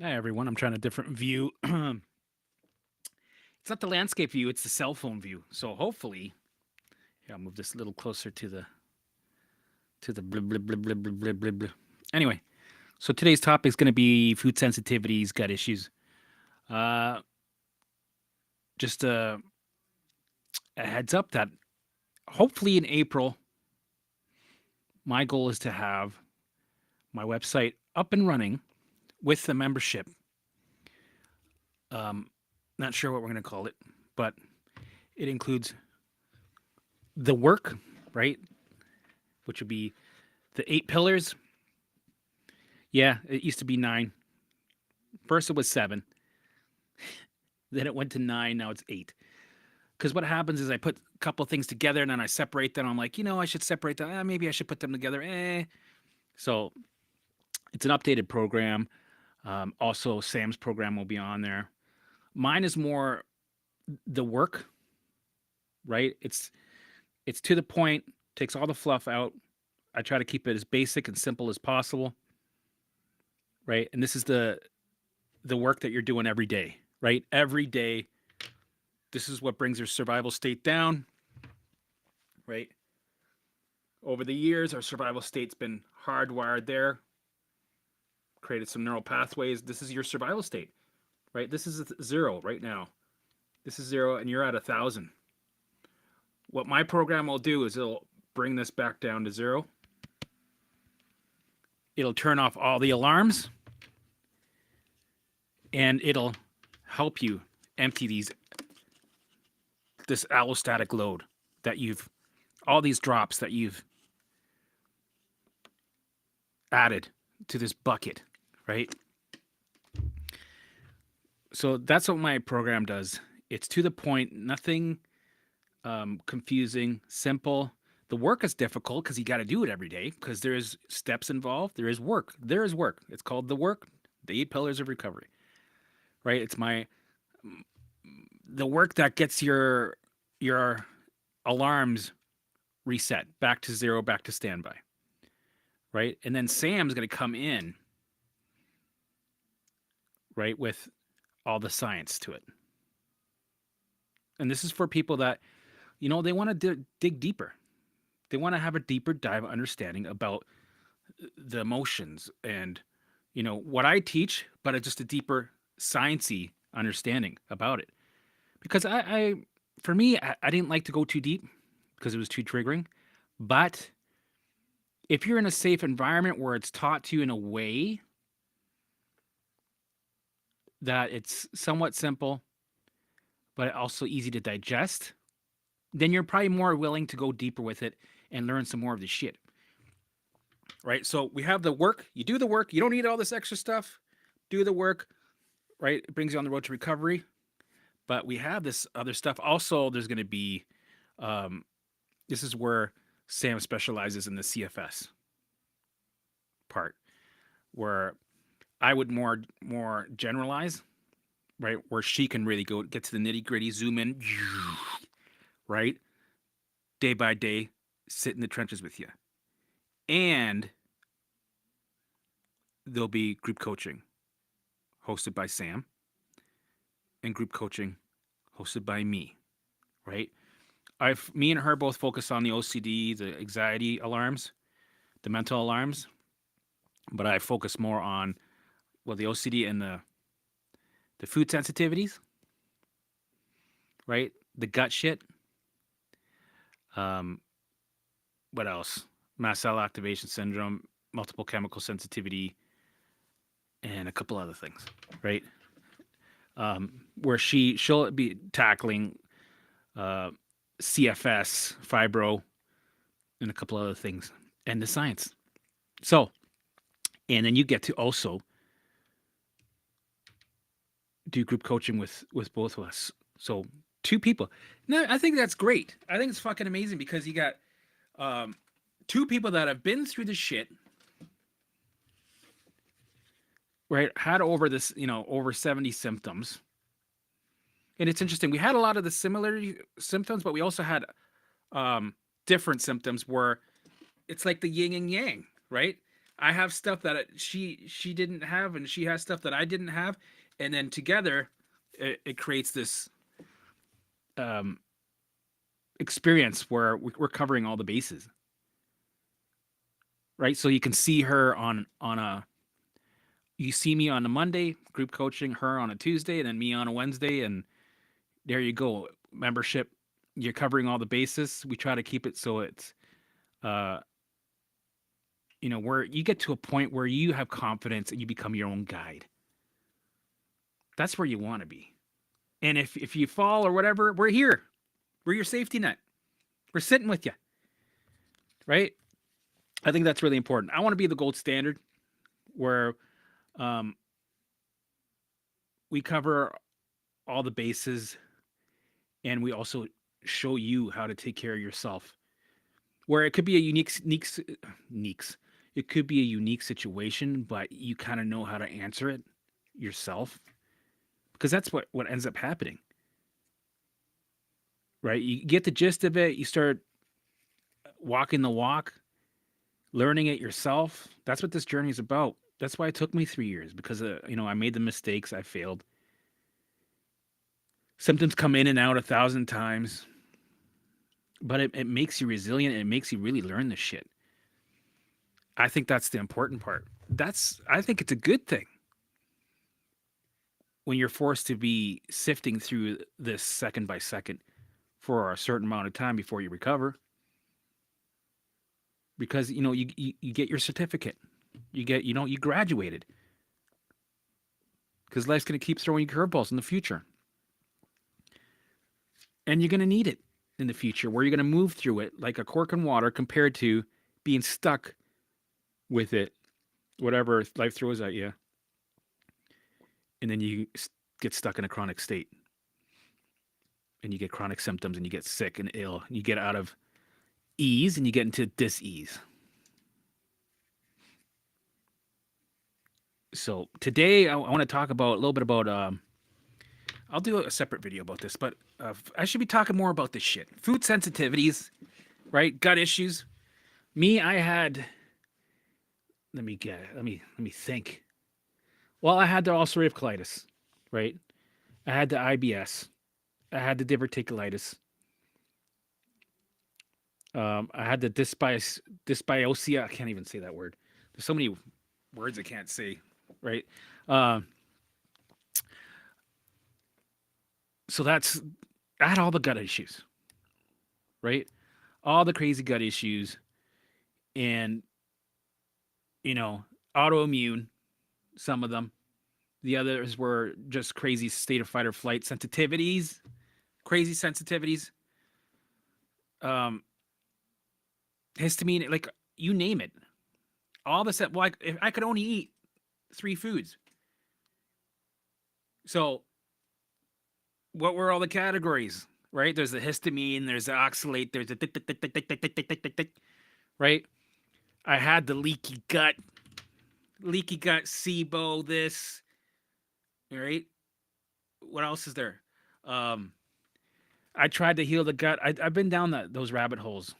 Hi, everyone. I'm trying a different view. It's not the landscape view, it's the cell phone view. So hopefully, here, I'll move this a little closer to the blah, blah, blah, blah, blah, blah, blah, blah. Anyway, so today's topic is going to be food sensitivities, gut issues. Uh, just a heads up that hopefully in April, my goal is to have my website up and running with the membership. Um, Not sure what we're going to call it, but it includes the work, right? Which would be the 8 pillars. Yeah, it used to be 9. First it was 7, then it went to 9, now it's 8. Because what happens is I put a couple things together and then I separate them. I'm like, I should separate them. Maybe I should put them together. So it's an updated program. Also, Sam's program will be on there. Mine is more the work, right? It's to the point, takes all the fluff out. I try to keep it as basic and simple as possible, right? And this is the work that you're doing every day, right? Every day, this is what brings your survival state down, right? Over the years, our survival state's been hardwired there, created some neural pathways. This is your survival state, right? This is 0 right now. This is 0, and you're at 1,000. What my program will do is it'll bring this back down to 0. It'll turn off all the alarms, and it'll help you empty this allostatic load that all these drops that you've added to this bucket, right? So that's what my program does. It's to the point, nothing confusing, simple. The work is difficult because you got to do it every day because there's steps involved. There is work. There is work. It's called the work, the 8 pillars of recovery, right? It's the work that gets your alarms reset back to 0, back to standby, right? And then Sam's going to come in, right, with all the science to it. And this is for people that, they want to dig deeper. They want to have a deeper dive understanding about the emotions and, what I teach, but it's just a deeper sciencey understanding about it. Because for me, I didn't like to go too deep because it was too triggering. But if you're in a safe environment where it's taught to you in a way that it's somewhat simple, but also easy to digest, then you're probably more willing to go deeper with it and learn some more of the shit. Right? So we have the work. You do the work. You don't need all this extra stuff. Do the work, right? It brings you on the road to recovery. But we have this other stuff. Also, there's going to be, this is where Sam specializes in the CFS part, where I would more generalize, right? Where she can really go get to the nitty gritty, zoom in, right? Day by day, sit in the trenches with you. And there'll be group coaching hosted by Sam and group coaching hosted by me, right? Me and her both focus on the OCD, the anxiety alarms, the mental alarms, but I focus more on, the OCD and the food sensitivities, right? The gut shit. What else? Mast cell activation syndrome, multiple chemical sensitivity, and a couple other things, right? Where she'll be tackling CFS, fibro, and a couple other things, and the science. So, and then you get to also do group coaching with both of us. So 2 people. No, I think that's great. I think it's fucking amazing because you got 2 people that have been through the shit, right? Had over this, over 70 symptoms. And it's interesting. We had a lot of the similar symptoms, but we also had different symptoms where it's like the yin and yang, right? I have stuff that she didn't have, and she has stuff that I didn't have, and then together, it creates this um, experience where we're covering all the bases, right? So you can see her on a you see me on a Monday, group coaching, her on a Tuesday, and then me on a Wednesday, and there you go. Membership, you're covering all the bases. We try to keep it so it's uh where you get to a point where you have confidence and you become your own guide. That's where you want to be. And if you fall or whatever, we're here. We're your safety net. We're sitting with you, right? I think that's really important. I want to be the gold standard where um, we cover all the bases and we also show you how to take care of yourself. Where it could be a it could be a unique situation, but you kind of know how to answer it yourself because that's what ends up happening, right? You get the gist of it. You start walking the walk, learning it yourself. That's what this journey is about. That's why it took me 3 years because I made the mistakes, I failed. Symptoms come in and out 1,000 times, but it makes you resilient and it makes you really learn the shit. I think that's the important part. I think it's a good thing when you're forced to be sifting through this second by second for a certain amount of time before you recover. Because you get your certificate. You graduated. Because life's going to keep throwing you curveballs in the future. And you're going to need it in the future where you're going to move through it like a cork in water compared to being stuck with it, whatever life throws at you. And then you get stuck in a chronic state. And you get chronic symptoms and you get sick and ill. And you get out of ease and you get into dis-ease. So today I want to talk about a little bit about I'll do a separate video about this, but I should be talking more about this shit. Food sensitivities, right? Gut issues. Me, I had let me think. Well, I had the ulcerative colitis, right? I had the IBS. I had the diverticulitis. I had the dysbiosia. I can't even say that word. There's so many words I can't say, right? So I had all the gut issues, right? All the crazy gut issues, and autoimmune. Some of them. The others were just crazy state of fight or flight sensitivities, crazy sensitivities. Histamine, like you name it. All the set. Well, if I could only eat 3 foods. So, what were all the categories? Right? There's the histamine. There's the oxalate. There's the right. I had the leaky gut, SIBO. This, right? What else is there? I tried to heal the gut. I've been down those rabbit holes.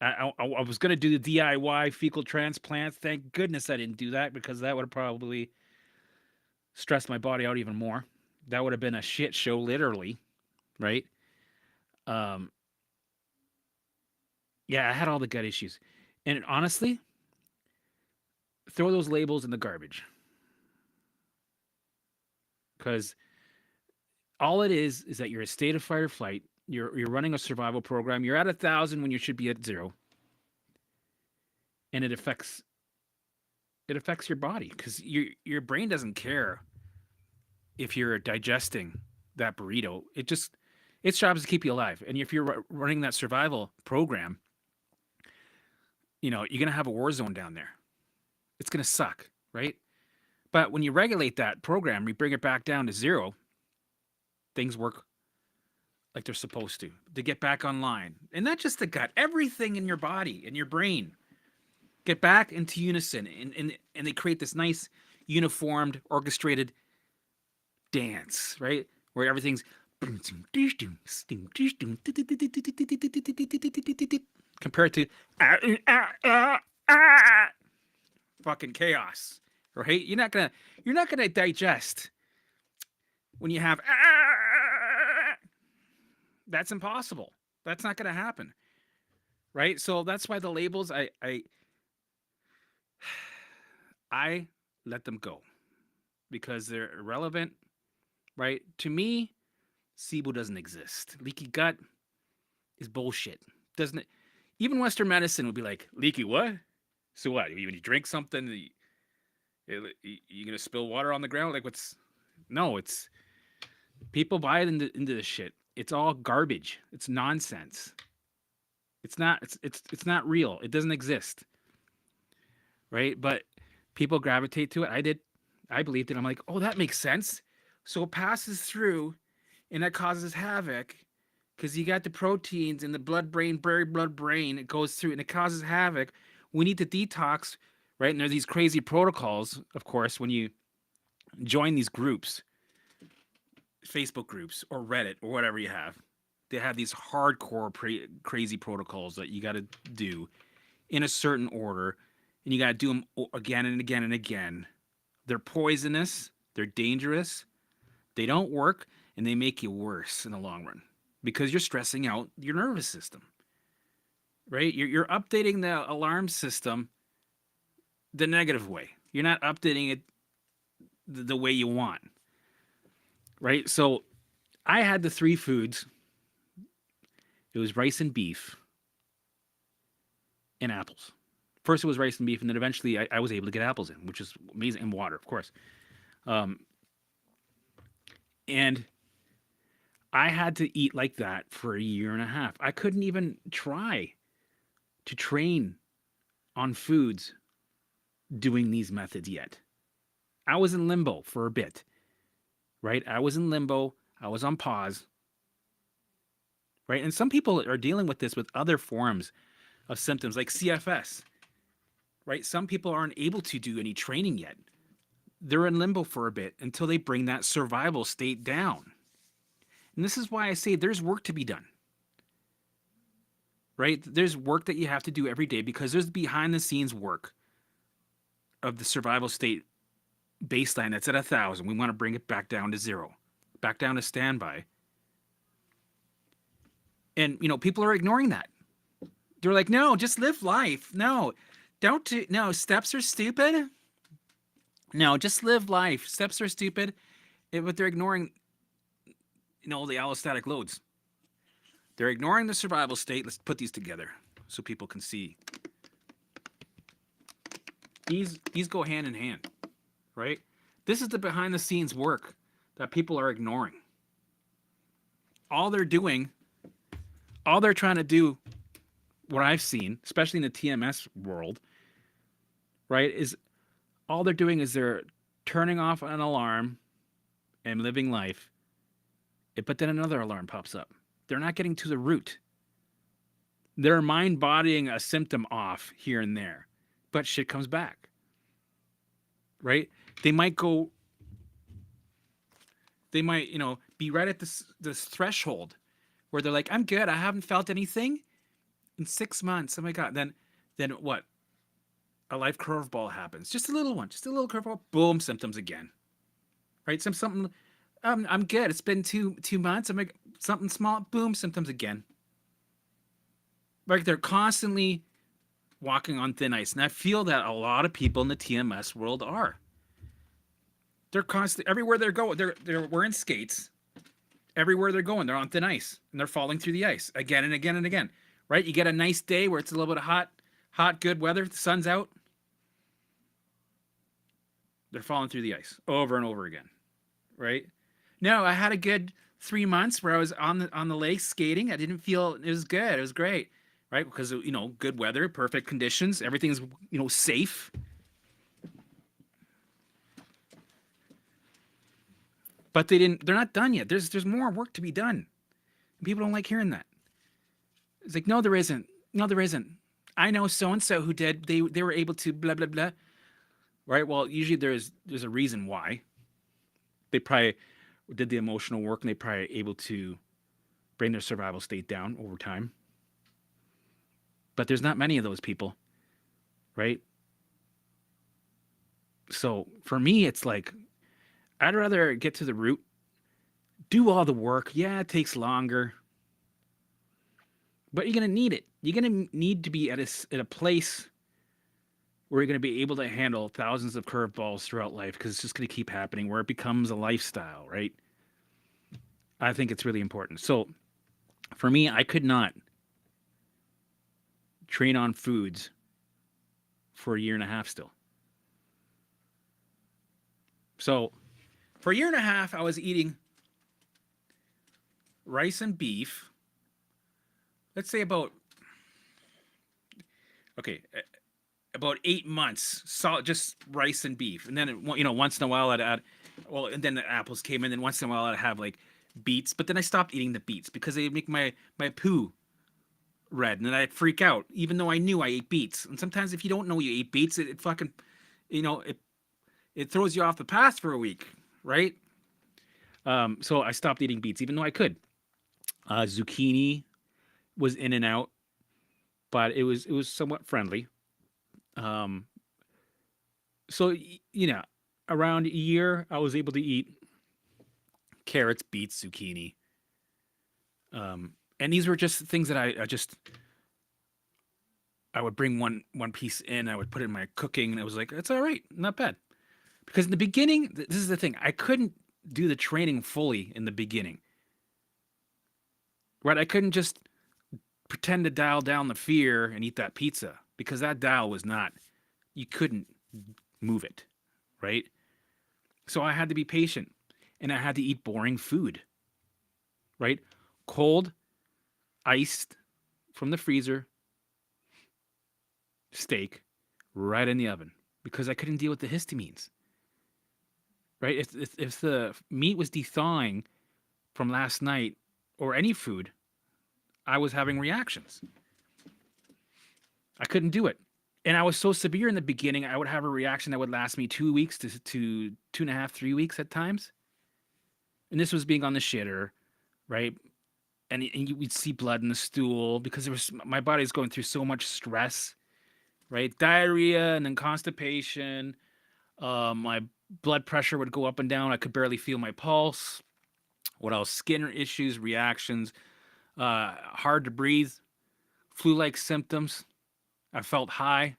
I was going to do the DIY fecal transplants. Thank goodness I didn't do that because that would have probably stressed my body out even more. That would have been a shit show, literally, right? Yeah, I had all the gut issues. And honestly, throw those labels in the garbage. Because all it is that you're a state of fight or flight. You're running a survival program. You're at 1,000 when you should be at 0. And it affects your body because your brain doesn't care if you're digesting that burrito. Its job is to keep you alive. And if you're running that survival program, you're going to have a war zone down there. It's going to suck, right? But when you regulate that program, you bring it back down to 0, things work like they're supposed to. They get back online. And not just the gut, everything in your body, in your brain, get back into unison. And they create this nice, uniformed, orchestrated dance, right? Where everything's compared to fucking chaos, right? You're not gonna digest when you have that's impossible. That's not gonna happen, right? So that's why the labels I let them go because they're irrelevant, right? To me, SIBO doesn't exist. Leaky gut is bullshit. Doesn't it? Even Western medicine would be like, leaky what? So what? When you drink something, you gonna spill water on the ground? Like what's? No, it's people buy it into this shit. It's all garbage. It's nonsense. It's not. It's not real. It doesn't exist, right? But people gravitate to it. I did. I believed it. I'm like, oh, that makes sense. So it passes through, and that causes havoc because you got the proteins in the blood-brain, blood-brain. It goes through and it causes havoc. We need to detox, right? And there's these crazy protocols, of course, when you join these groups, Facebook groups or Reddit or whatever you have. They have these hardcore crazy protocols that you got to do in a certain order, and you got to do them again and again and again. They're poisonous. They're dangerous. They don't work, and they make you worse in the long run because you're stressing out your nervous system, right? You're updating the alarm system the negative way. You're not updating it the way you want, right? So I had the three foods. It was rice and beef and apples. First it was rice and beef, and then eventually I was able to get apples in, which is amazing, and water, of course. And I had to eat like that for a year and a half. I couldn't even try to train on foods doing these methods yet. I was in limbo for a bit, right? I was in limbo. I was on pause, right? And some people are dealing with this with other forms of symptoms like CFS, right? Some people aren't able to do any training yet. They're in limbo for a bit until they bring that survival state down. And this is why I say there's work to be done, right? There's work that you have to do every day because there's behind the scenes work of the survival state baseline that's at 1,000. We want to bring it back down to 0, back down to standby. And, people are ignoring that. They're like, no, just live life. No, no, steps are stupid. No, just live life. Steps are stupid. But they're ignoring, the allostatic loads. They're ignoring the survival state. Let's put these together so people can see. These go hand in hand, right? This is the behind the scenes work that people are ignoring. All they're trying to do, what I've seen, especially in the TMS world, right, is all they're doing is they're turning off an alarm and living life, but then another alarm pops up. They're not getting to the root. They're mind-bodying a symptom off here and there, but shit comes back, right? They might, be right at this threshold where they're like, I'm good. I haven't felt anything in 6 months. Oh my God. Then what? A life curveball happens. Just a little one. Just a little curveball. Boom. Symptoms again. Right? Something. I'm good. It's been two months. I'm like something small. Boom. Symptoms again. Like they're constantly walking on thin ice, and I feel that a lot of people in the TMS world are. They're constantly everywhere they're going. They're wearing skates. Everywhere they're going, they're on thin ice, and they're falling through the ice again and again and again. Right? You get a nice day where it's a little bit of hot, good weather. The sun's out. They're falling through the ice over and over again. Right? No, I had a good 3 months where I was on the lake skating. I didn't feel it was good. It was great, right? Because good weather, perfect conditions, everything's safe. But they're not done yet. There's more work to be done. And people don't like hearing that. It's like, no, there isn't. No, there isn't. I know so and so who did. They were able to blah blah blah. Right? Well, usually there's a reason why. They probably did the emotional work, and they probably able to bring their survival state down over time. But there's not many of those people, right? So for me, it's like I'd rather get to the root, do all the work. Yeah, it takes longer, but you're gonna need it. You're gonna need to be at a place where you're gonna be able to handle thousands of curveballs throughout life because it's just gonna keep happening where it becomes a lifestyle, right? I think it's really important. So for me, I could not train on foods for a year and a half still. So for a year and a half, I was eating rice and beef. Let's say okay, about 8 months, just rice and beef, and then once in a while I'd add, well, and then the apples came in, and once in a while I'd have like beets, but then I stopped eating the beets because they make my poo red, and then I'd freak out, even though I knew I ate beets. And sometimes if you don't know you ate beets, it fucking, it throws you off the path for a week, right? So I stopped eating beets, even though I could. Zucchini was in and out, but it was somewhat friendly. Um, so around a year, I was able to eat carrots, beets, zucchini, and these were just things that I would bring one piece in. I would put it in my cooking, and it was like it's all right, not bad. Because in the beginning, this is the thing, I couldn't do the training fully in the beginning, right? I couldn't just pretend to dial down the fear and eat that pizza because that dial was not. You couldn't move it, right? So I had to be patient, and I had to eat boring food, right? Cold, iced from the freezer steak right in the oven because I couldn't deal with the histamines, right? If the meat was thawing from last night or any food, I was having reactions. I couldn't do it. And I was so severe in the beginning, I would have a reaction that would last me 2 weeks to 2.5, 3 weeks at times. And this was being on the shitter, right? And you would see blood in the stool because my body's going through so much stress, right? Diarrhea and then constipation. My blood pressure would go up and down. I could barely feel my pulse. What else? Skin issues, reactions, hard to breathe, flu-like symptoms. I felt high,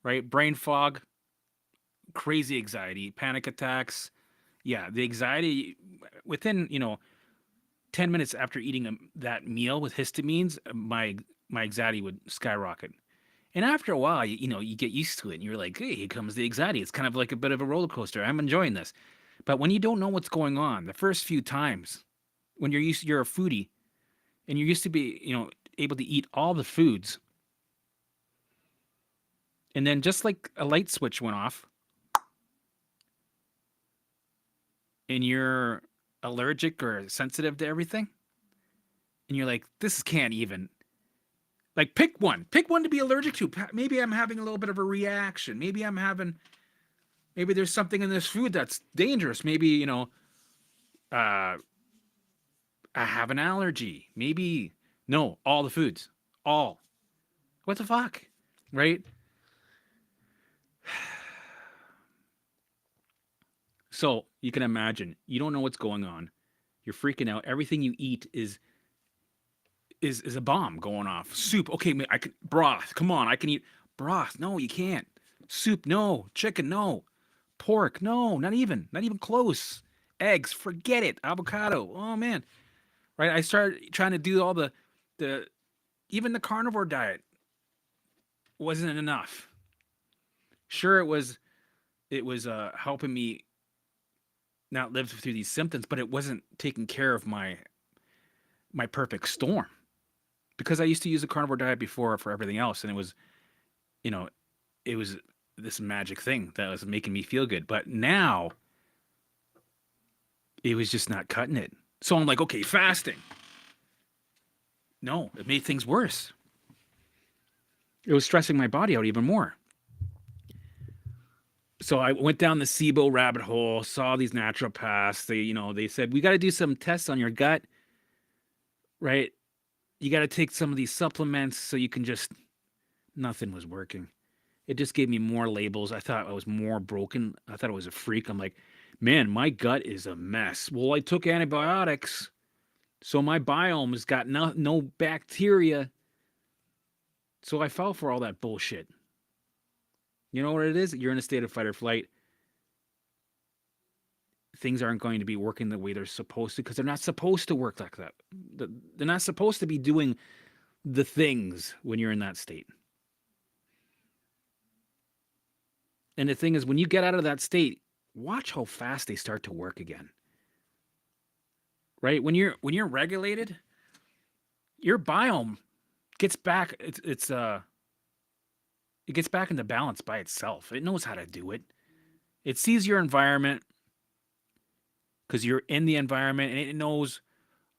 right? Brain fog, crazy anxiety, panic attacks. Yeah, the anxiety within 10 minutes after eating that meal with histamines, my anxiety would skyrocket. And after a while, you get used to it, and you're like, hey, here comes the anxiety. It's kind of like a bit of a roller coaster. I'm enjoying this. But when you don't know what's going on, the first few times, when you're a foodie, and you're used to be, able to eat all the foods, and then just like a light switch went off, and you're allergic or sensitive to everything, and you're like, this can't even. Like, pick one to be allergic to. Maybe I'm having a little bit of a reaction. Maybe there's something in this food that's dangerous. Maybe, I have an allergy. Maybe, no, all the foods. All. What the fuck? Right? So you can imagine, you don't know what's going on. You're freaking out. Everything you eat is a bomb going off. Soup, okay, I can broth. Come on, I can eat broth. No, you can't. Soup, no. Chicken, no. Pork, no. Not even close. Eggs, forget it. Avocado, oh man. Right? I started trying to do all the even the carnivore diet wasn't enough. Sure, it was helping me not live through these symptoms, but it wasn't taking care of my perfect storm because I used to use a carnivore diet before for everything else, and you know, it was this magic thing that was making me feel good. But now it was just not cutting it. So I'm like, okay, fasting. No, it made things worse. It was stressing my body out even more. So I went down the SIBO rabbit hole, saw these naturopaths. They said, we got to do some tests on your gut, right? You got to take some of these supplements so you can just, nothing was working. It just gave me more labels. I thought I was more broken. I thought I was a freak. I'm like, man, my gut is a mess. Well, I took antibiotics, so my biome has got no bacteria. So I fell for all that bullshit. You know what it is? You're in a state of fight or flight. Things aren't going to be working the way they're supposed to because they're not supposed to work like that. They're not supposed to be doing the things when you're in that state. And the thing is, when you get out of that state, watch how fast they start to work again. Right? When you're regulated, your biome gets back. It gets back into balance by itself. It knows how to do it. It sees your environment because you're in the environment, and it knows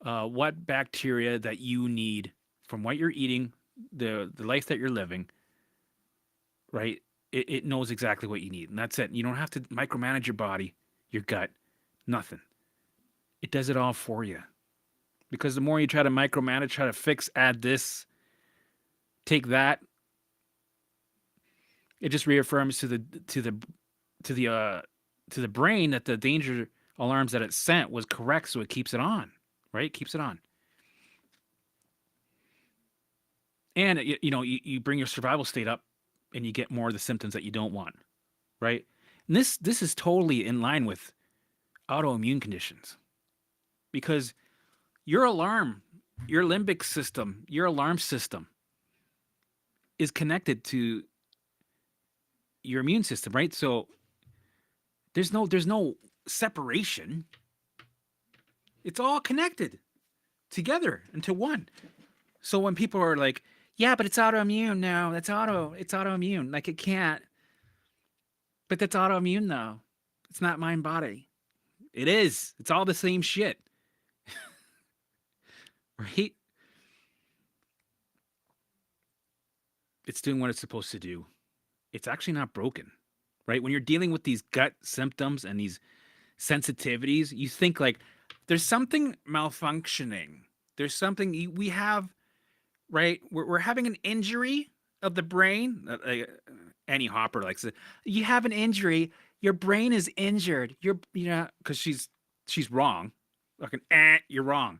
what bacteria that you need from what you're eating, the life that you're living. Right? It knows exactly what you need, and that's it. You don't have to micromanage your body, your gut, nothing. It does it all for you. Because the more you try to micromanage, try to fix, add this, take that, it just reaffirms to the brain that the danger alarms that it sent was correct, so it keeps it on, right? It keeps it on. And you bring your survival state up, and you get more of the symptoms that you don't want, right? And this is totally in line with autoimmune conditions, because your limbic system, your alarm system is connected to your immune system, right? So there's no separation. It's all connected together into one. So when people are like, yeah, but it's autoimmune now. It's autoimmune. Like, it can't. But that's autoimmune though. It's not mind body. It is. It's all the same shit. Right? It's doing what it's supposed to do. It's actually not broken. Right? When you're dealing with these gut symptoms and these sensitivities, you think like there's something malfunctioning. There's something we have, right? We're having an injury of the brain. Annie Hopper likes it. You have an injury. Your brain is injured. Because she's wrong. Fucking, you're wrong.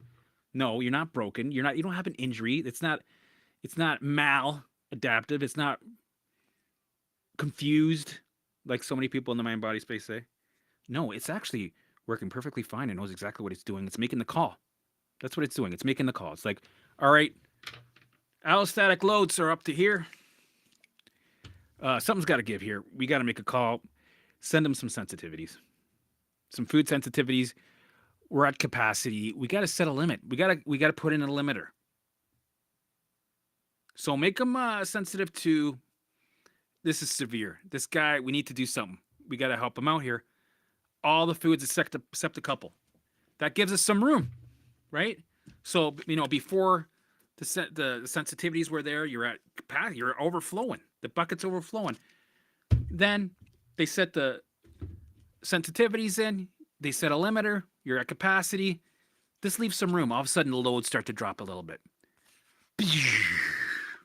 No, you're not broken. You don't have an injury. It's not maladaptive. It's not confused, like so many people in the mind body space say. No, it's actually working perfectly fine. It knows exactly what it's doing. It's making the call. That's what it's doing. It's making the call. It's like, all right, allostatic loads are up to here. Something's got to give here. We got to make a call. Send them some sensitivities, some food sensitivities. We're at capacity. We got to set a limit. We got to put in a limiter. So make them sensitive to, this is severe. This guy, we need to do something. We got to help him out here. All the foods except a couple. That gives us some room, right? So, before the sensitivities were there, you're at capacity, you're overflowing. The bucket's overflowing. Then they set the sensitivities in. They set a limiter. You're at capacity. This leaves some room. All of a sudden, the loads start to drop a little bit.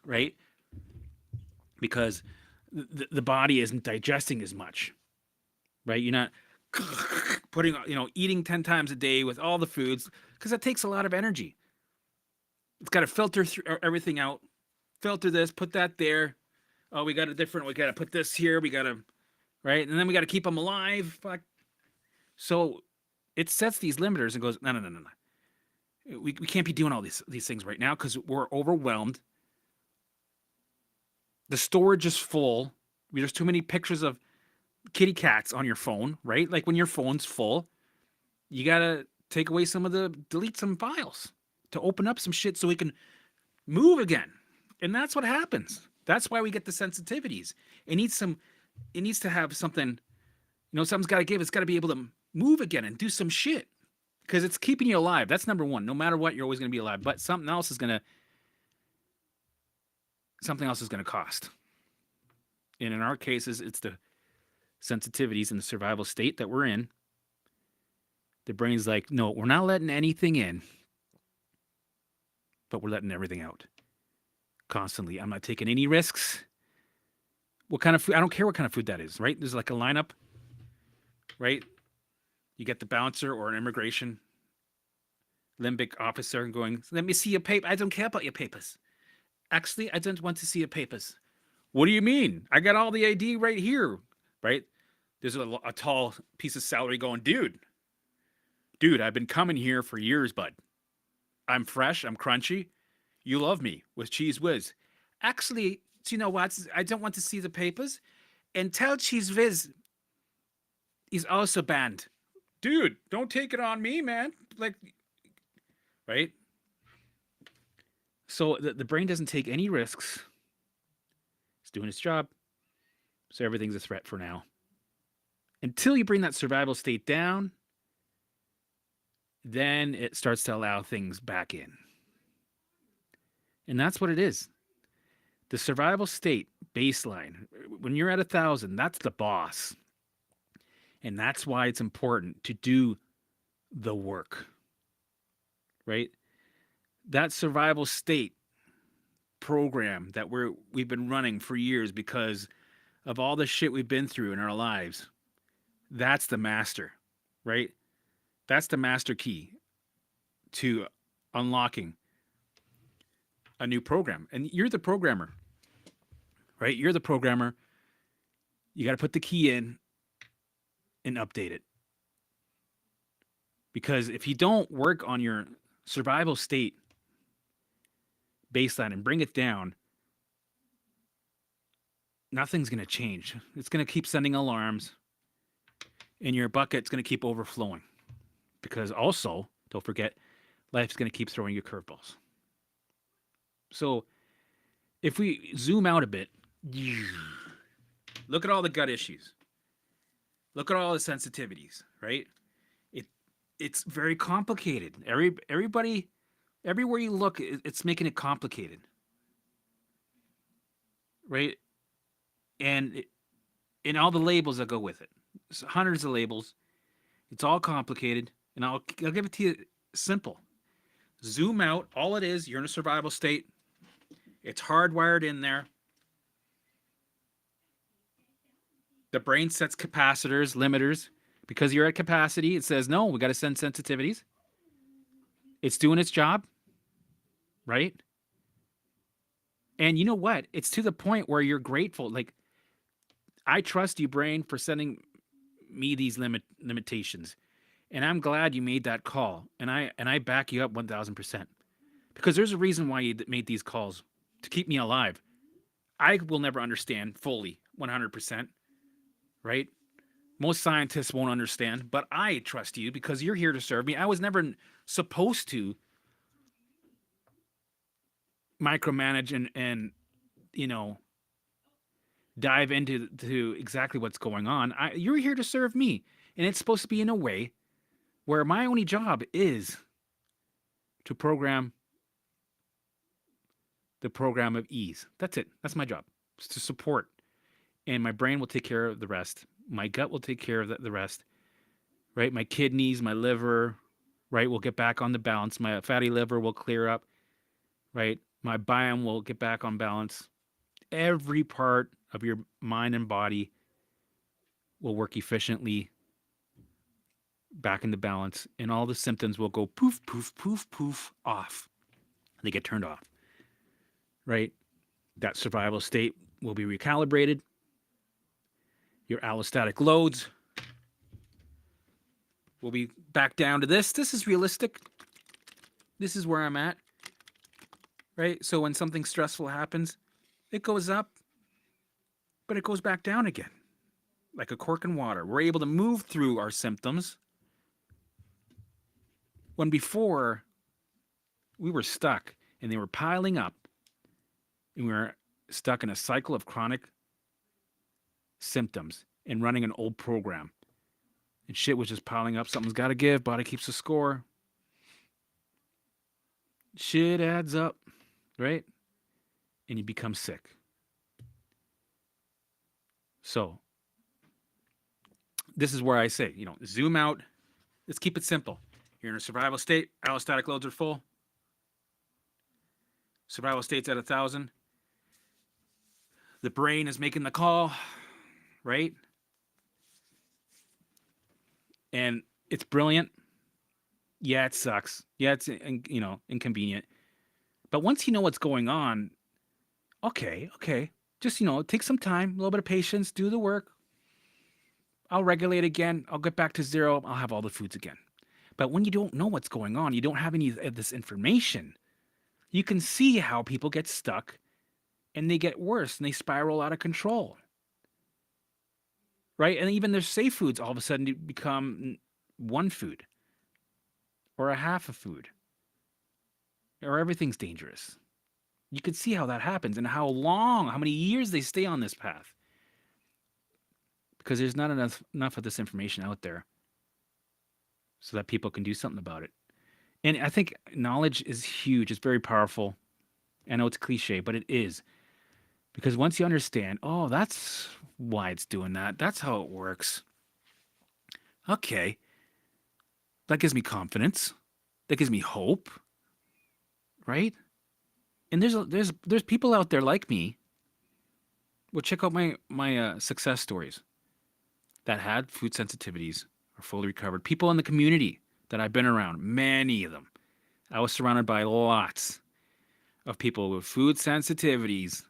Right? Because the body isn't digesting as much. Right? You're not putting, eating 10 times a day with all the foods, because that takes a lot of energy. It's got to filter everything out. Filter this, put that there. Oh, we got to put this here. We got to, right? And then we got to keep them alive. Fuck. So it sets these limiters and goes, no. We can't be doing all these things right now because we're overwhelmed. The storage is full. There's too many pictures of kitty cats on your phone, right? Like when your phone's full, you got to delete some files to open up some shit so we can move again. And that's what happens. That's why we get the sensitivities. It needs to have something, something's got to give. It's got to be able to move again and do some shit because it's keeping you alive. That's number one. No matter what, you're always going to be alive, but something else is going to cost. And in our cases, it's the sensitivities and the survival state that we're in. The brain's like, no, we're not letting anything in, but we're letting everything out constantly. I'm not taking any risks. what kind of food, I don't care what kind of food that is, right? There's like a lineup, right? You get the bouncer or an immigration limbic officer going, let me see your paper. I don't care about your papers. Actually, I don't want to see your papers. What do you mean? I got all the ID right here, right? There's a tall piece of celery going, dude, I've been coming here for years, bud. I'm fresh, I'm crunchy. You love me with Cheese Whiz. Actually, do you know what? I don't want to see the papers. And tell Cheese Whiz he's also banned. Dude, don't take it on me, man. Like, right? So the brain doesn't take any risks. It's doing its job. So everything's a threat for now. Until you bring that survival state down, then it starts to allow things back in. And that's what it is. The survival state baseline, when you're at 1,000, that's the boss. And that's why it's important to do the work, right? That survival state program that we've been running for years because of all the shit we've been through in our lives, that's the master, right? That's the master key to unlocking a new program. And you're the programmer, right? You're the programmer. You got to put the key in and update it. Because if you don't work on your survival state baseline and bring it down, nothing's going to change. It's going to keep sending alarms, and your bucket's going to keep overflowing. Because also, don't forget, life's going to keep throwing you curveballs. So if we zoom out a bit, look at all the gut issues. Look at all the sensitivities, right? It's very complicated. Everybody, everywhere you look, it's making it complicated, right? And all the labels that go with it. It's hundreds of labels. It's all complicated, and I'll give it to you simple. Zoom out. All it is, you're in a survival state. It's hardwired in there. The brain sets capacitors, limiters. Because you're at capacity, it says, no, we got to send sensitivities. It's doing its job, right? And you know what? It's to the point where you're grateful. Like, I trust you, brain, for sending me these limitations. And I'm glad you made that call. And I back you up 1,000%. Because there's a reason why you made these calls, to keep me alive. I will never understand fully 100%, right? Most scientists won't understand, but I trust you because you're here to serve me. I was never supposed to micromanage and dive into exactly what's going on. You're here to serve me, and it's supposed to be in a way where my only job is to program the program of ease. That's it. That's my job. It's to support, and my brain will take care of the rest. My gut will take care of the rest, right? My kidneys, my liver, right, will get back on the balance. My fatty liver will clear up, right? My biome will get back on balance. Every part of your mind and body will work efficiently back into balance, and all the symptoms will go poof, poof, poof, poof off. They get turned off, right? That survival state will be recalibrated. Your allostatic loads will be back down to this. This is realistic. This is where I'm at, right? So when something stressful happens, it goes up, but it goes back down again, like a cork in water. We're able to move through our symptoms when before we were stuck and they were piling up, and we were stuck in a cycle of chronic symptoms and running an old program, and shit was just piling up. Something's got to give. Body keeps a score. Shit adds up, right? And you become sick. So this is where I say, zoom out. Let's keep it simple. You're in a survival state. Allostatic loads are full. Survival state's at 1,000. The brain is making the call, right? And it's brilliant. Yeah, it sucks. Yeah, it's inconvenient. But once you know what's going on, okay, just take some time, a little bit of patience, do the work. I'll regulate again. I'll get back to zero. I'll have all the foods again. But when you don't know what's going on, you don't have any of this information, you can see how people get stuck and they get worse and they spiral out of control. Right? And even their safe foods all of a sudden become one food or a half a food or everything's dangerous. You can see how that happens and how many years they stay on this path because there's not enough of this information out there so that people can do something about it. And I think knowledge is huge. It's very powerful. I know it's cliche, but it is. Because once you understand, oh, that's why it's doing that. That's how it works. Okay. That gives me confidence. That gives me hope. Right? And there's people out there like me. Well, check out my success stories that had food sensitivities or fully recovered. People in the community that I've been around, many of them. I was surrounded by lots of people with food sensitivities,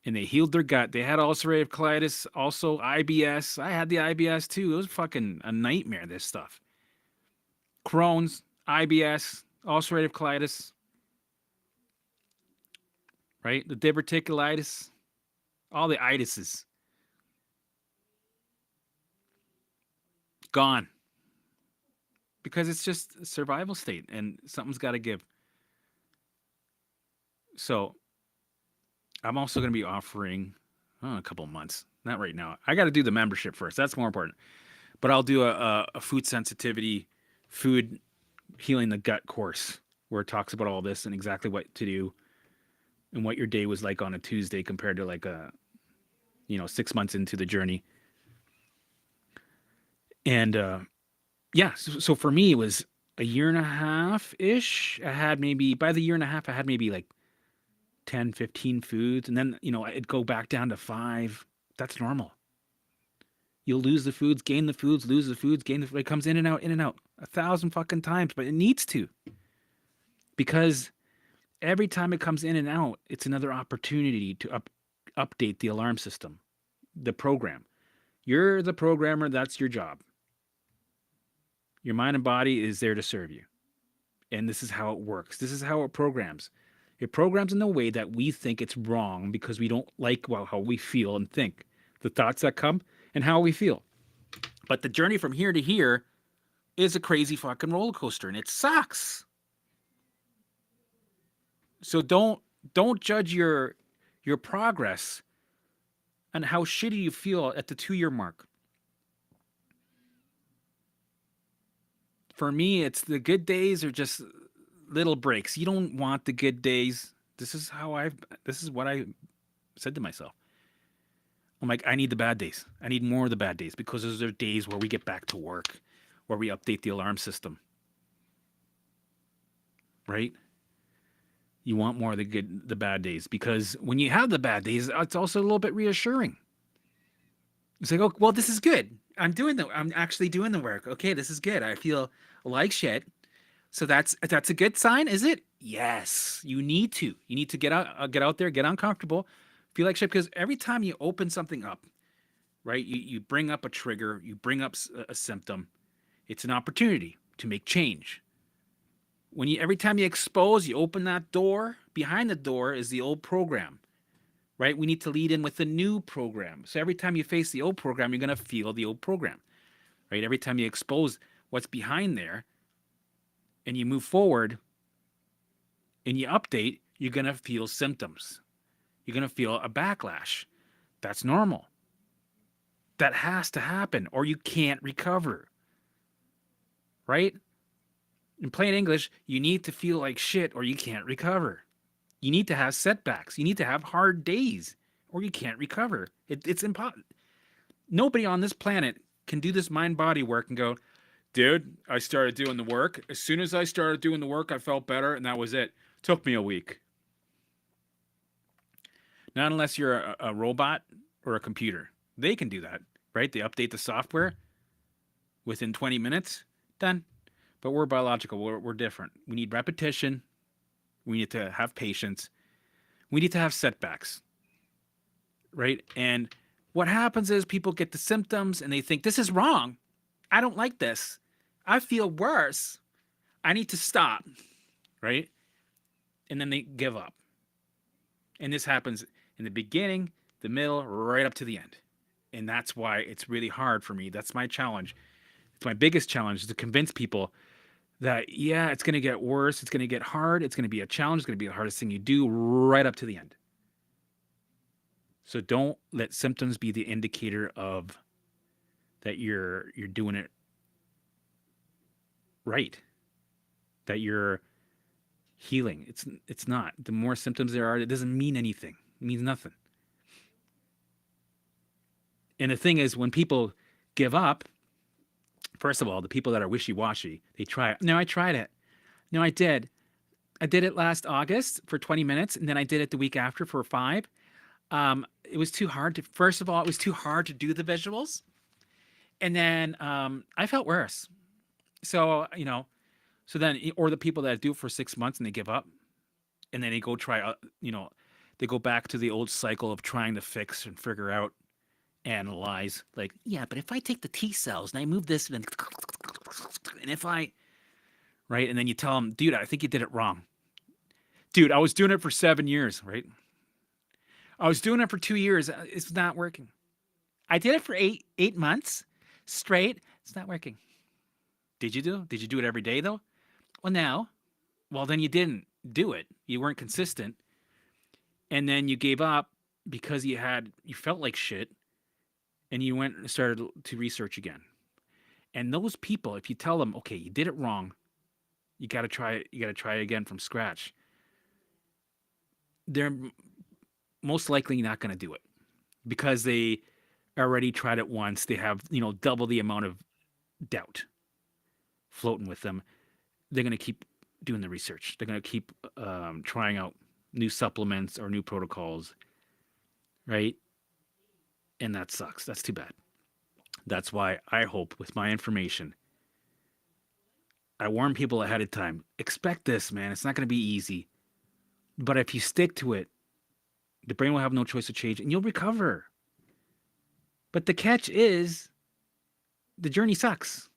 and they healed their gut. They had ulcerative colitis, also IBS. I had the IBS too. It was fucking a nightmare, this stuff. Crohn's, IBS, ulcerative colitis, right? The diverticulitis, all the itises. Gone. Because it's just a survival state and something's got to give. So I'm also going to be offering a couple of months. Not right now. I got to do the membership first. That's more important. But I'll do a food sensitivity, food healing the gut course where it talks about all this and exactly what to do and what your day was like on a Tuesday compared to like 6 months into the journey. And yeah, so for me, it was a year and a half ish. By the year and a half, I had maybe like 10, 15 foods. And then, it'd go back down to 5. That's normal. You'll lose the foods, gain the foods, lose the foods, gain the food. It comes in and out, 1,000 fucking times, but it needs to. Because every time it comes in and out, it's another opportunity to update the alarm system, the program. You're the programmer, that's your job. Your mind and body is there to serve you. And this is how it works. This is how it programs. It programs in the way that we think it's wrong because we don't like how we feel and think. The thoughts that come and how we feel. But the journey from here to here is a crazy fucking roller coaster and it sucks. So don't judge your progress and how shitty you feel at the 2-year mark. For me, it's the good days are just little breaks. You don't want the good days. This is what I said to myself. I'm like, I need the bad days. I need more of the bad days because those are days where we get back to work, where we update the alarm system. Right? You want more of the bad days because when you have the bad days, it's also a little bit reassuring. It's like, oh, well, this is good. I'm actually doing the work. Okay, this is good. I feel like shit. So that's a good sign, is it? Yes. You need to get out there, get uncomfortable, feel like shit. Because every time you open something up, right? You bring up a trigger, you bring up a symptom. It's an opportunity to make change. Every time you expose, you open that door. Behind the door is the old program. Right? We need to lead in with the new program. So every time you face the old program, you're going to feel the old program. Right? Every time you expose what's behind there and you move forward and you update, you're going to feel symptoms. You're going to feel a backlash. That's normal. That has to happen or you can't recover. Right? In plain English, you need to feel like shit or you can't recover. You need to have setbacks. You need to have hard days or you can't recover. It's impossible. Nobody on this planet can do this mind-body work and go, dude, I started doing the work. As soon as I started doing the work, I felt better and that was it. Took me a week. Not unless you're a robot or a computer. They can do that, right? They update the software within 20 minutes, done. But we're biological. We're different. We need repetition. We need to have patience. We need to have setbacks, right? And what happens is people get the symptoms and they think, this is wrong. I don't like this. I feel worse. I need to stop, right? And then they give up. And this happens in the beginning, the middle, right up to the end. And that's why it's really hard for me. That's my challenge. It's my biggest challenge is to convince people that, yeah, it's going to get worse. It's going to get hard. It's going to be a challenge. It's going to be the hardest thing you do right up to the end. So don't let symptoms be the indicator of that you're doing it right, that you're healing. It's not. The more symptoms there are, it doesn't mean anything. It means nothing. And the thing is, when people give up, first of all, the people that are wishy-washy, they try it. No, I tried it. No, I did. I did it last August for 20 minutes, and then I did it the week after for 5. It was too hard to, first of all, it was too hard to do the visuals. And then I felt worse. So, so then, or the people that do it for 6 months and they give up and then they go try, they go back to the old cycle of trying to fix and figure out, analyze. Like, yeah, but if I take the T cells and I move this and if I, right? And then you tell them, dude, I think you did it wrong. Dude, I was doing it for 7 years, right? I was doing it for 2 years. It's not working. I did it for eight months straight. It's not working. Did you do it every day though? Well, now, well, then you didn't do it. You weren't consistent. And then you gave up because you felt like shit and you went and started to research again. And those people, if you tell them, okay, you did it wrong, you got to try again from scratch, they're most likely not going to do it because they already tried it once. They have, double the amount of doubt floating with them. They're going to keep doing the research. They're going to keep trying out new supplements or new protocols, right? And that sucks. That's too bad. That's why I hope with my information, I warn people ahead of time. Expect this, man. It's not going to be easy. But if you stick to it, the brain will have no choice to change and you'll recover. But the catch is the journey sucks.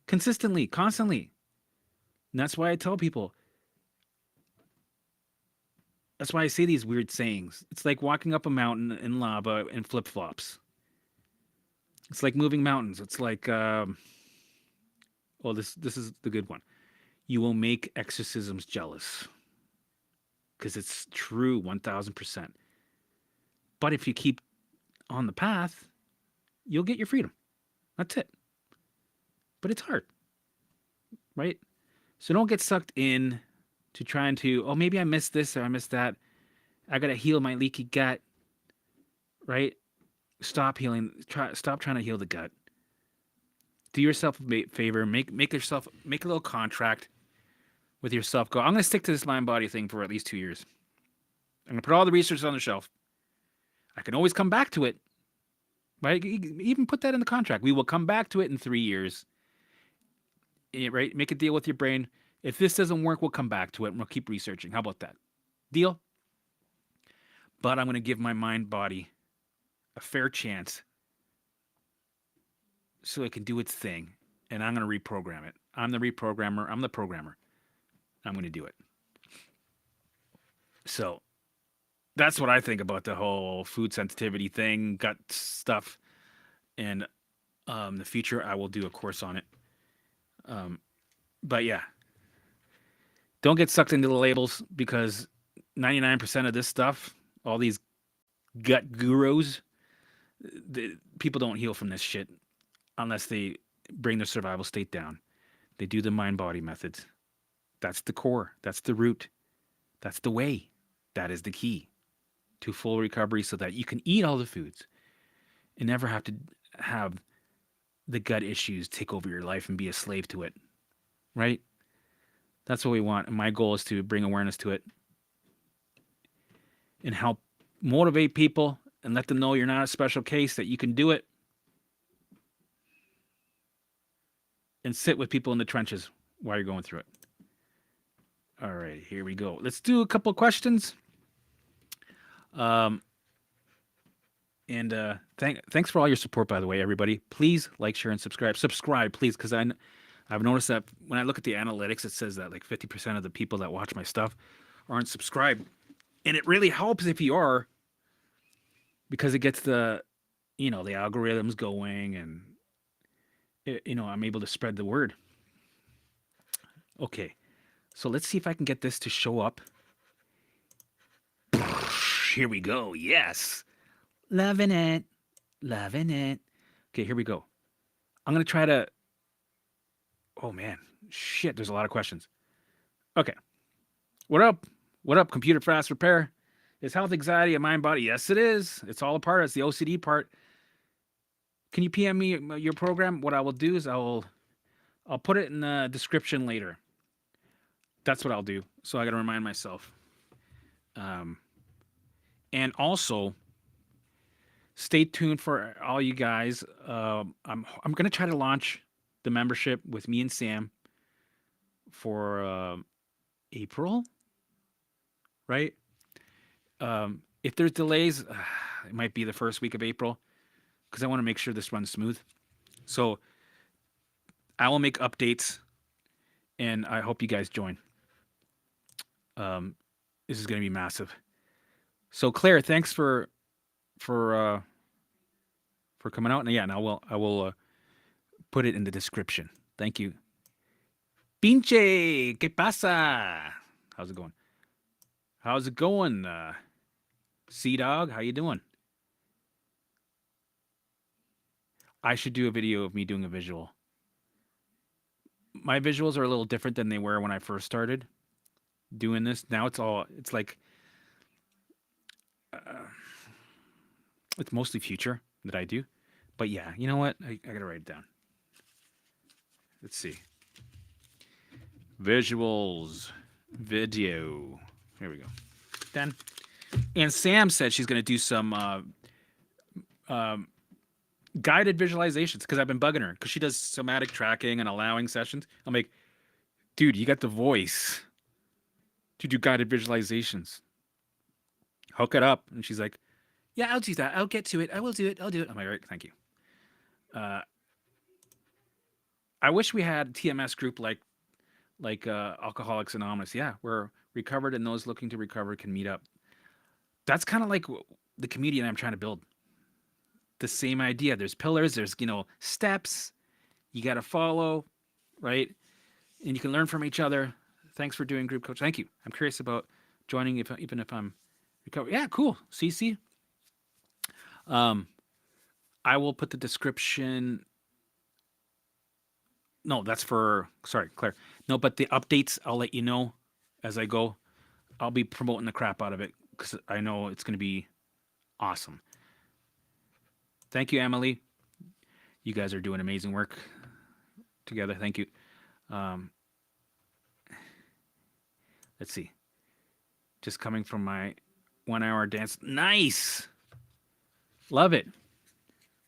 Consistently, constantly. And that's why I tell people. That's why I say these weird sayings. It's like walking up a mountain in lava in flip-flops. It's like moving mountains. It's like, this is the good one. You will make exorcisms jealous. Because it's true 1,000%. But if you keep on the path, you'll get your freedom. That's it. But it's hard, right? So don't get sucked in to trying to, maybe I missed this or I missed that. I got to heal my leaky gut, right? Stop healing. Stop trying to heal the gut. Do yourself a favor. Make a little contract with yourself. Go, I'm going to stick to this mind body thing for at least 2 years. I'm going to put all the research on the shelf. I can always come back to it, right? Even put that in the contract. We will come back to it in 3 years, right? Make a deal with your brain. If this doesn't work, we'll come back to it and we'll keep researching. How about that? Deal? But I'm going to give my mind body a fair chance so it can do its thing. And I'm going to reprogram it. I'm the reprogrammer. I'm the programmer. I'm going to do it. So that's what I think about the whole food sensitivity thing, gut stuff. And in the future, I will do a course on it. But yeah, don't get sucked into the labels because 99% of this stuff, all these gut gurus, people don't heal from this shit unless they bring their survival state down. They do the mind-body methods. That's the core. That's the root. That's the way. That is the key to full recovery so that you can eat all the foods and never have to have the gut issues take over your life and be a slave to it. Right? That's what we want. And my goal is to bring awareness to it. and help motivate people and let them know you're not a special case, that you can do it, and sit with people in the trenches while you're going through it. All right, here we go. Let's do a couple of questions. And thanks for all your support, by the way, everybody. Please like, share, and subscribe. Subscribe, please, because I've noticed that when I look at the analytics, it says that like 50% of the people that watch my stuff aren't subscribed, and it really helps if you are, because it gets the algorithms going, and I'm able to spread the word. Okay, so let's see if I can get this to show up. Here we go. Yes. Loving it. Loving it. Okay, here we go. I'm going to try to... Oh, man. Shit, there's a lot of questions. Okay. What up? What up, Computer Fast Repair? Is health anxiety a mind body? Yes, it is. It's all a part. It's the OCD part. Can you PM me your program? What I will do is I'll put it in the description later. That's what I'll do. So I got to remind myself. And also, stay tuned for all you guys. I'm going to try to launch the membership with me and Sam for April, right? If there's delays, it might be the first week of April, because I want to make sure this runs smooth. So I will make updates, and I hope you guys join. This is going to be massive. So Claire, thanks for coming out. And yeah, and I will put it in the description. Thank you. Pinche, ¿qué pasa? How's it going? How's it going? Sea Dog, how you doing? I should do a video of me doing a visual. My visuals are a little different than they were when I first started doing this. Now it's like it's mostly future that I do. But yeah, you know what? I gotta write it down. Let's see. Visuals. Video. Here we go. Done. And Sam said she's gonna do some guided visualizations, because I've been bugging her, because she does somatic tracking and allowing sessions. I'm like, dude, you got the voice to do guided visualizations. Hook it up. And she's like, yeah, I'll do that. I'll get to it. I will do it. I'll do it. I'm like, all right, thank you. I wish we had TMS group like Alcoholics Anonymous. Yeah, where recovered and those looking to recover can meet up. That's kind of like the community I'm trying to build. The same idea. There's pillars. There's steps you got to follow, right? And you can learn from each other. Thanks for doing group coach. Thank you. I'm curious about joining even if I'm recovered. Yeah, cool. CC. I will put the description. No, that's for, sorry, Claire. No, but the updates, I'll let you know as I go. I'll be promoting the crap out of it, because I know it's going to be awesome. Thank you, Emily. You guys are doing amazing work together. Thank you. Let's see. Just coming from my 1 hour dance. Nice. Love it.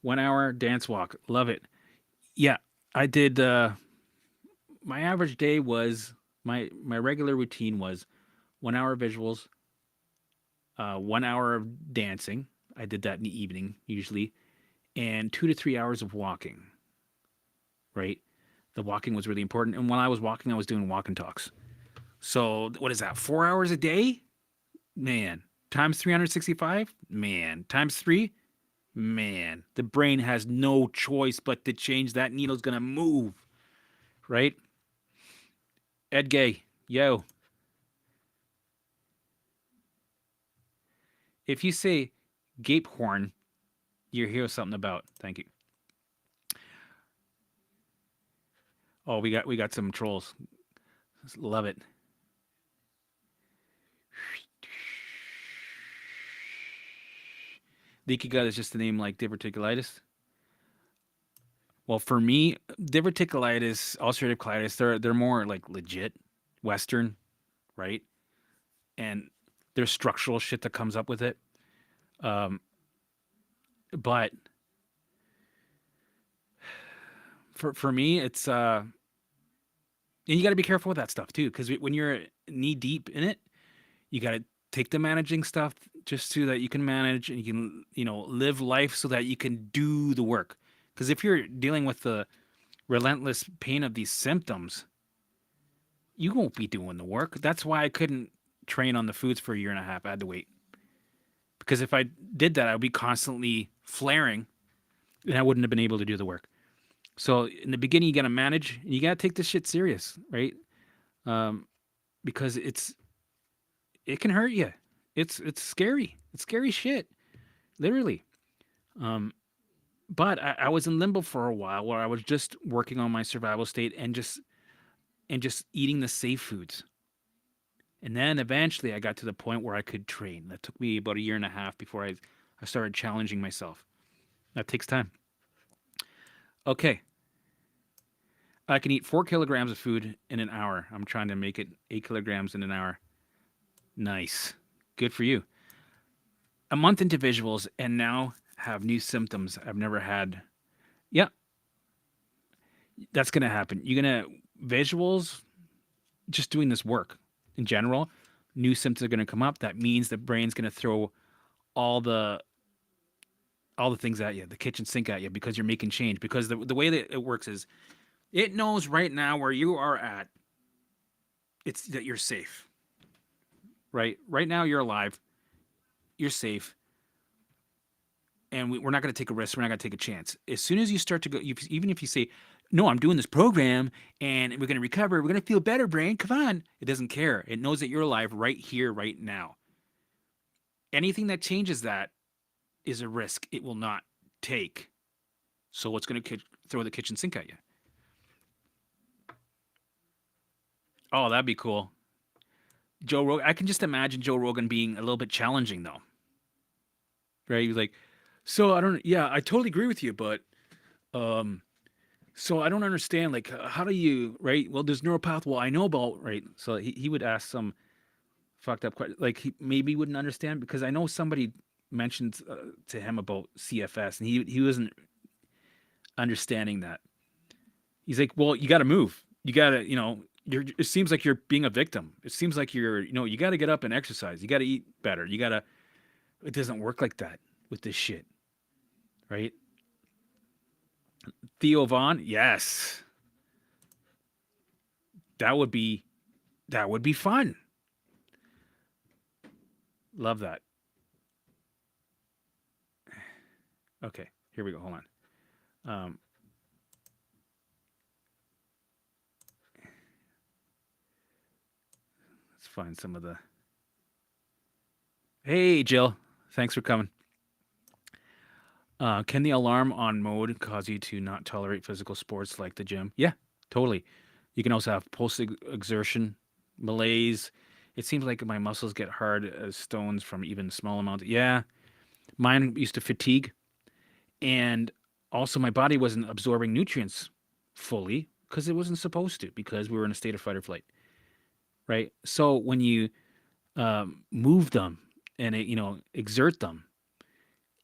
1 hour dance walk. Love it. Yeah, I did. My average day was, my regular routine was 1 hour visuals, 1 hour of dancing. I did that in the evening usually, and 2 to 3 hours of walking. Right, the walking was really important. And while I was walking, I was doing walk and talks. So what is that? 4 hours a day, man. Times 365, man. Times 3. Man, the brain has no choice but to change. That needle's gonna move, right? Ed Gay, yo. If you say gape horn, you hear something about. Thank you. Oh, we got some trolls. Love it. Leaky gut is just the name like diverticulitis. Well, for me, diverticulitis, ulcerative colitis, they're more like legit Western, right? And There's structural shit that comes up with it. Um, but for me, it's and you got to be careful with that stuff too, because when you're knee deep in it, you got to take the managing stuff just so that you can manage and you can, live life so that you can do the work. Because if you're dealing with the relentless pain of these symptoms, you won't be doing the work. That's why I couldn't train on the foods for a year and a half. I had to wait. Because if I did that, I would be constantly flaring and I wouldn't have been able to do the work. So in the beginning, you got to manage and you got to take this shit serious, right? Um, because it can hurt you. It's scary. It's scary shit, literally. Um, but I was in limbo for a while where I was just working on my survival state and just eating the safe foods. And then eventually I got to the point where I could train. That took me about a year and a half before I started challenging myself. That takes time. Okay. I can eat 4 kilograms of food in an hour. I'm trying to make it 8 kilograms in an hour. Nice. Good for you. A month into visuals and now have new symptoms I've never had. Yeah, that's going to happen. You're going to visuals, just doing this work in general, new symptoms are going to come up. That means the brain's going to throw all the all the things at you, the kitchen sink at you, because you're making change. Because the way that it works is it knows right now where you are at. It's that you're safe. Right now you're alive. You're safe. And we're not going to take a risk. We're not going to take a chance. As soon as you start to go, even if you say, no, I'm doing this program and we're going to recover, we're going to feel better, brain. Come on. It doesn't care. It knows that you're alive right here, right now. Anything that changes that is a risk it will not take. So it's going to throw the kitchen sink at you. Oh, that'd be cool. Joe Rogan. I can just imagine Joe Rogan being a little bit challenging, though. Right? He's like, so I don't, yeah, I totally agree with you, but, um, so I don't understand, like, how do you, right? Well, there's neuropath. Well, I know about, right? So he would ask some fucked up question, like he maybe wouldn't understand because I know somebody mentioned to him about CFS and he wasn't understanding that. He's like, well, you got to move. You got to, it seems like you're being a victim. It seems like you got to get up and exercise. You got to eat better. It doesn't work like that with this shit, right? Theo Vaughn, yes, that would be fun. Love that. Okay, here we go. Hold on. Let's find some of the. Hey, Jill. Thanks for coming. Can the alarm on mode cause you to not tolerate physical sports like the gym? Yeah, totally. You can also have post exertion malaise. It seems like my muscles get hard as stones from even small amounts. Yeah, mine used to fatigue, and also my body wasn't absorbing nutrients fully because it wasn't supposed to because we were in a state of fight or flight, right? So when you move them and exert them,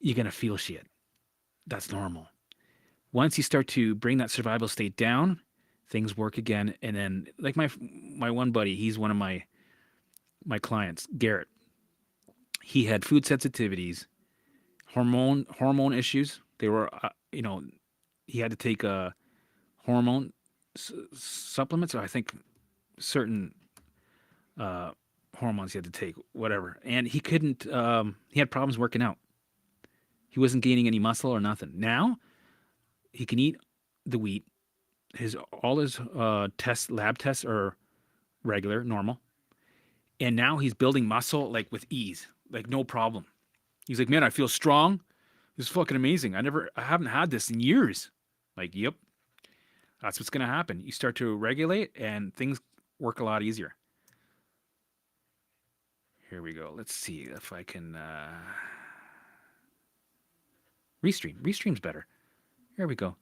you're gonna feel shit. That's normal. Once you start to bring that survival state down, things work again. And then, like my one buddy, he's one of my clients, Garrett. He had food sensitivities, hormone issues. They were, he had to take hormone supplements, or I think certain uh, hormones he had to take, whatever. And he couldn't. He had problems working out. He wasn't gaining any muscle or nothing. Now he can eat the wheat. All his lab tests are regular, normal, and now he's building muscle like with ease, like no problem. He's like, man, I feel strong. This is fucking amazing. I haven't had this in years. Like, yep, that's what's gonna happen. You start to regulate, and things work a lot easier. Here we go. Let's see if I can restream. Restream's better. Here we go.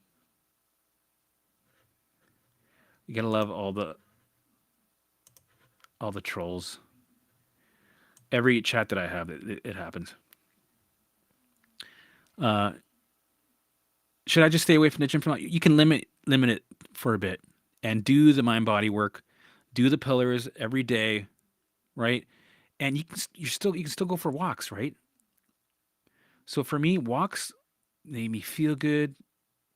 You gotta love all the trolls. Every chat that I have, it happens. Uh, should I just stay away from the gym for long? You can limit it for a bit and do the mind body work, do the pillars every day, right? And you can still go for walks, right? So for me, walks made me feel good.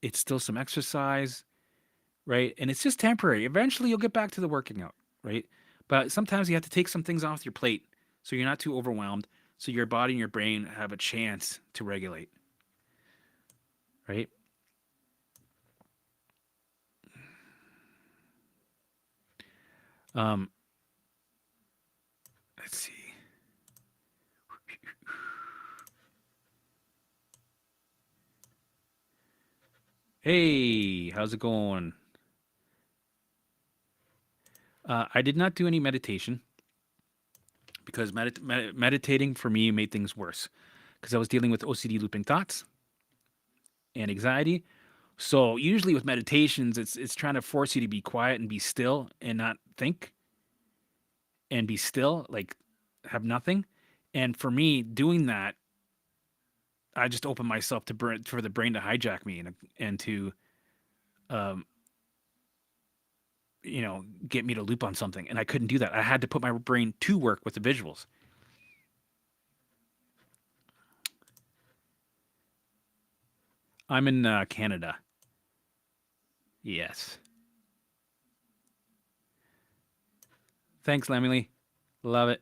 It's still some exercise, right? And it's just temporary. Eventually, you'll get back to the working out, right? But sometimes you have to take some things off your plate so you're not too overwhelmed, so your body and your brain have a chance to regulate, right? Um, let's see. Hey, how's it going? I did not do any meditation because meditating for me made things worse because I was dealing with OCD looping thoughts and anxiety. So usually with meditations, it's trying to force you to be quiet and be still and not think and be still, like have nothing. And for me, doing that, I just opened myself to for the brain to hijack me and to um, get me to loop on something. And I couldn't do that. I had to put my brain to work with the visuals. I'm in Canada. Yes. Thanks, Lemmy. Love it.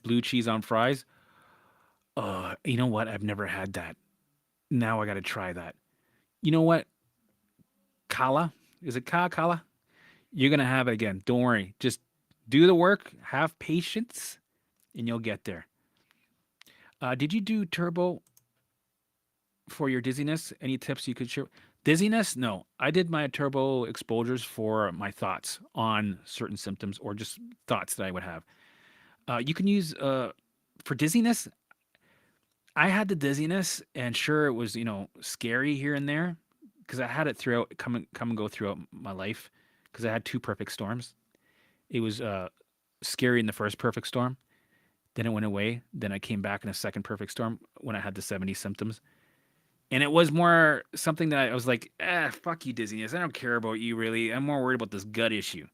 Blue cheese on fries. You know what? I've never had that. Now I got to try that. You know what? Kala? Is it Kala? You're going to have it again. Don't worry. Just do the work, have patience, and you'll get there. Did you do turbo for your dizziness? Any tips you could share? Dizziness? No. I did my turbo exposures for my thoughts on certain symptoms or just thoughts that I would have. You can use for dizziness. I had the dizziness, and sure, it was scary here and there because I had it throughout come and go throughout my life because I had two perfect storms. It was scary in the first perfect storm, then it went away. Then I came back in a second perfect storm when I had the 70 symptoms, and it was more something that I was like, fuck you, dizziness. I don't care about you really. I'm more worried about this gut issue.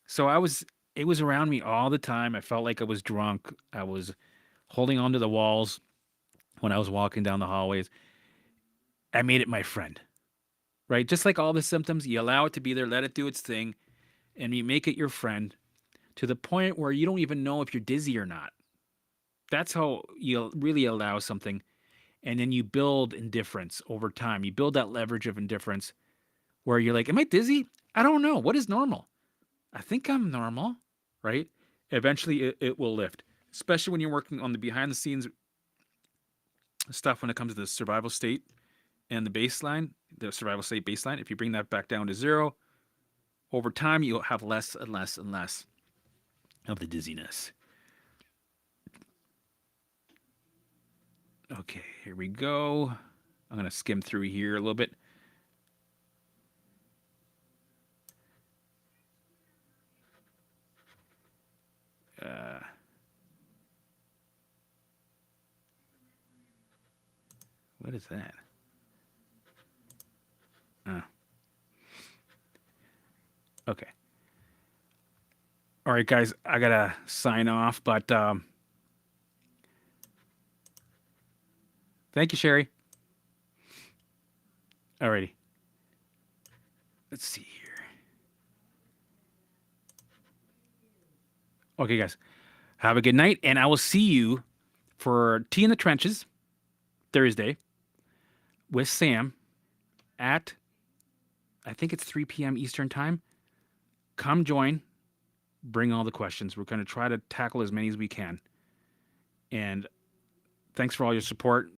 So it was around me all the time. I felt like I was drunk. I was holding onto the walls when I was walking down the hallways. I made it my friend, right? Just like all the symptoms, you allow it to be there, let it do its thing, and you make it your friend to the point where you don't even know if you're dizzy or not. That's how you really allow something. And then you build indifference over time. You build that leverage of indifference where you're like, am I dizzy? I don't know. What is normal? I think I'm normal, right? Eventually it will lift, especially when you're working on the behind the scenes stuff when it comes to the survival state and the survival state baseline. If you bring that back down to zero, over time, you'll have less and less and less of the dizziness. Okay, here we go. I'm going to skim through here a little bit. Uh, what is that? Okay. All right, guys, I got to sign off, but thank you, Sherry. Alrighty. Let's see here. Okay, guys, have a good night, and I will see you for Tea in the Trenches Thursday with Sam at, I think it's 3 p.m. Eastern Time. Come join, bring all the questions. We're going to try to tackle as many as we can. And thanks for all your support.